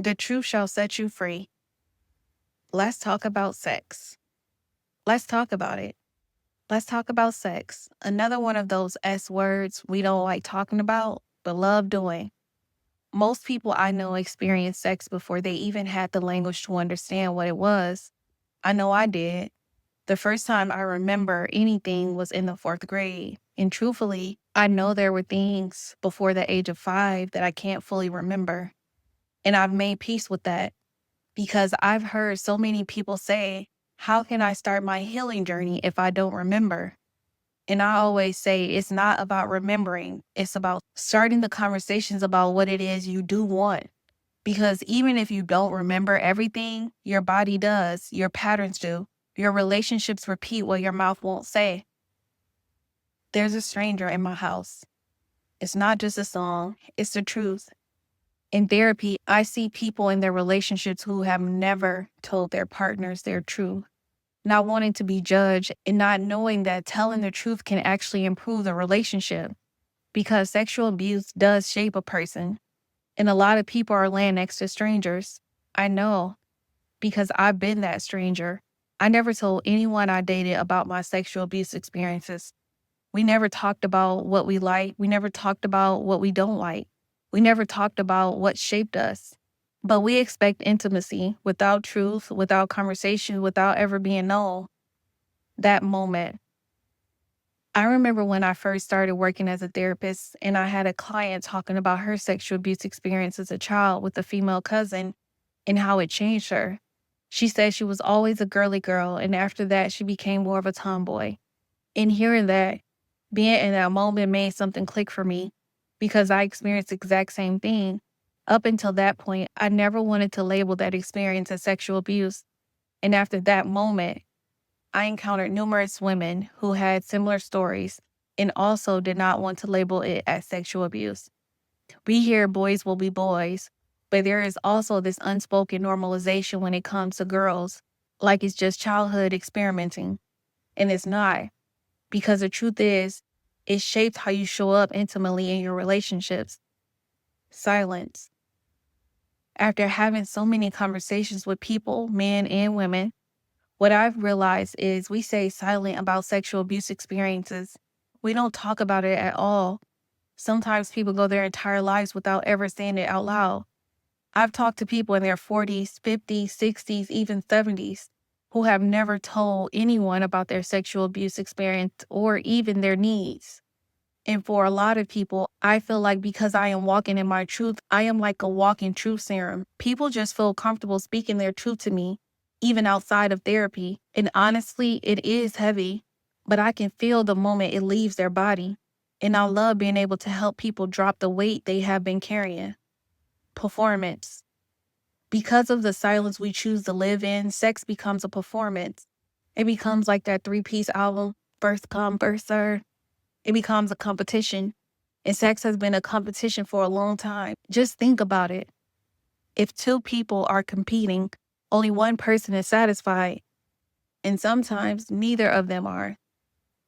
The truth shall set you free. Let's talk about sex. Let's talk about it. Let's talk about sex. Another one of those S words we don't like talking about, but love doing. Most people I know experienced sex before they even had the language to understand what it was. I know I did. The first time I remember anything was in the fourth grade. And truthfully, I know there were things before the age of 5 that I can't fully remember. And I've made peace with that because I've heard so many people say, how can I start my healing journey if I don't remember? And I always say it's not about remembering. It's about starting the conversations about what it is you do want. Because even if you don't remember everything, your body does, your patterns do. Your relationships repeat what your mouth won't say. There's a stranger in my house. It's not just a song, it's the truth. In therapy, I see people in their relationships who have never told their partners their truth, not wanting to be judged and not knowing that telling the truth can actually improve the relationship because sexual abuse does shape a person. And a lot of people are laying next to strangers. I know because I've been that stranger. I never told anyone I dated about my sexual abuse experiences. We never talked about what we like. We never talked about what we don't like. We never talked about what shaped us. But we expect intimacy without truth, without conversation, without ever being known. That moment. I remember when I first started working as a therapist and I had a client talking about her sexual abuse experience as a child with a female cousin and how it changed her. She said she was always a girly girl, and after that, she became more of a tomboy. And hearing that, being in that moment made something click for me because I experienced the exact same thing. Up until that point, I never wanted to label that experience as sexual abuse. And after that moment, I encountered numerous women who had similar stories and also did not want to label it as sexual abuse. We hear boys will be boys, but there is also this unspoken normalization when it comes to girls, like it's just childhood experimenting. And it's not, because the truth is, it shapes how you show up intimately in your relationships. Silence. After having so many conversations with people, men and women, what I've realized is we stay silent about sexual abuse experiences. We don't talk about it at all. Sometimes people go their entire lives without ever saying it out loud. I've talked to people in their 40s, 50s, 60s, even 70s who have never told anyone about their sexual abuse experience or even their needs. And for a lot of people, I feel like because I am walking in my truth, I am like a walking truth serum. People just feel comfortable speaking their truth to me, even outside of therapy. And honestly, it is heavy, but I can feel the moment it leaves their body. And I love being able to help people drop the weight they have been carrying. Performance. Because of the silence we choose to live in, sex becomes a performance. It becomes like that three-piece album, first come, first serve. It becomes a competition. And sex has been a competition for a long time. Just think about it. If two people are competing, only one person is satisfied. And sometimes neither of them are.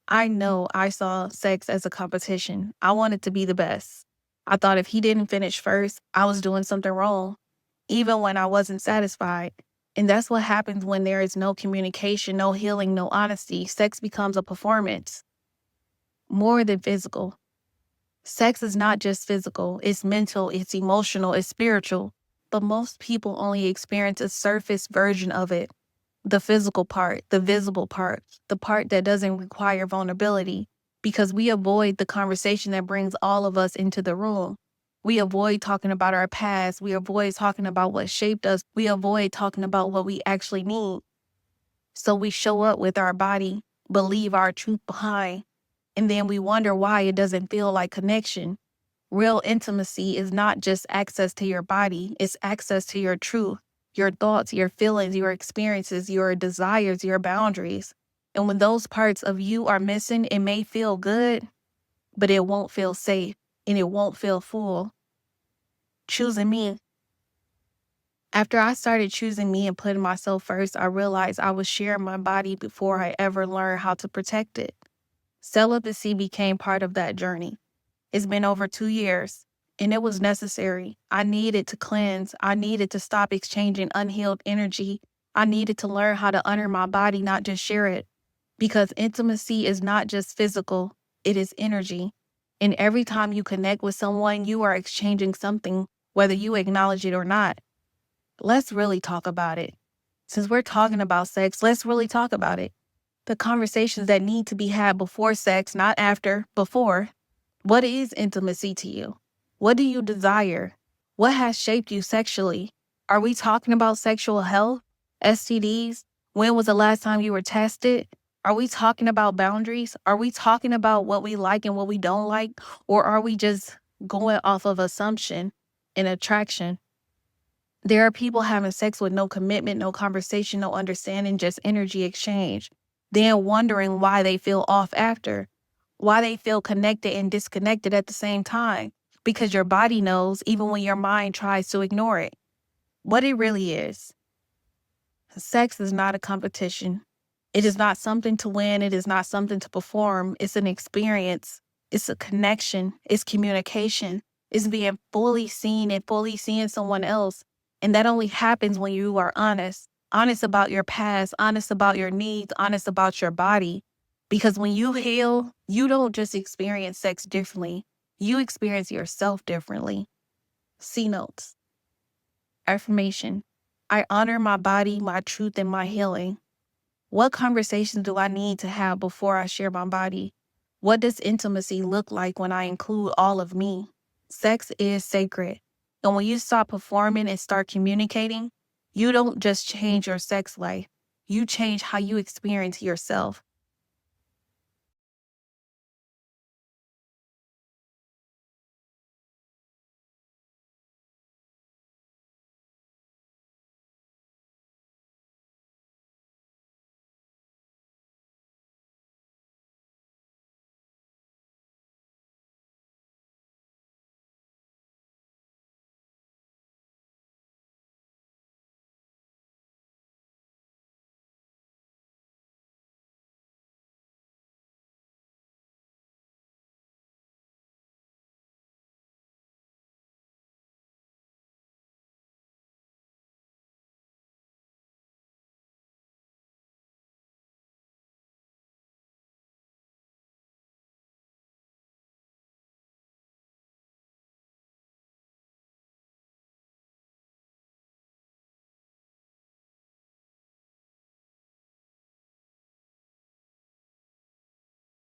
I know I saw sex as a competition. I wanted to be the best. I thought if he didn't finish first, I was doing something wrong, even when I wasn't satisfied. And that's what happens when there is no communication, no healing, no honesty. Sex becomes a performance. More than physical. Sex is not just physical, it's mental, it's emotional, it's spiritual. But most people only experience a surface version of it. The physical part, the visible part, the part that doesn't require vulnerability. Because we avoid the conversation that brings all of us into the room. We avoid talking about our past. We avoid talking about what shaped us. We avoid talking about what we actually need. So we show up with our body, but leave our truth behind. And then we wonder why it doesn't feel like connection. Real intimacy is not just access to your body, it's access to your truth, your thoughts, your feelings, your experiences, your desires, your boundaries. And when those parts of you are missing, it may feel good, but it won't feel safe and it won't feel full. Choosing me. After I started choosing me and putting myself first, I realized I was sharing my body before I ever learned how to protect it. Celibacy became part of that journey. It's been over 2 years, And it was necessary. I needed to cleanse. I needed to stop exchanging unhealed energy. I needed to learn how to honor my body, not just share it. Because intimacy is not just physical, it is energy. And every time you connect with someone, you are exchanging something, whether you acknowledge it or not. Let's really talk about it. Since we're talking about sex, let's really talk about it. The conversations that need to be had before sex, not after, before. What is intimacy to you? What do you desire? What has shaped you sexually? Are we talking about sexual health? STDs? When was the last time you were tested? Are we talking about boundaries? Are we talking about what we like and what we don't like? Or are we just going off of assumption and attraction? There are people having sex with no commitment, no conversation, no understanding, just energy exchange. Then wondering why they feel off after, why they feel connected and disconnected at the same time. Because your body knows, even when your mind tries to ignore it. What it really is. Sex is not a competition. It is not something to win. It is not something to perform. It's an experience. It's a connection. It's communication. It's being fully seen and fully seeing someone else. And that only happens when you are honest. Honest about your past, honest about your needs, honest about your body. Because when you heal, you don't just experience sex differently. You experience yourself differently. C notes. Affirmation. I honor my body, my truth, and my healing. What conversations do I need to have before I share my body? What does intimacy look like when I include all of me? Sex is sacred. And when you stop performing and start communicating, you don't just change your sex life. You change how you experience yourself.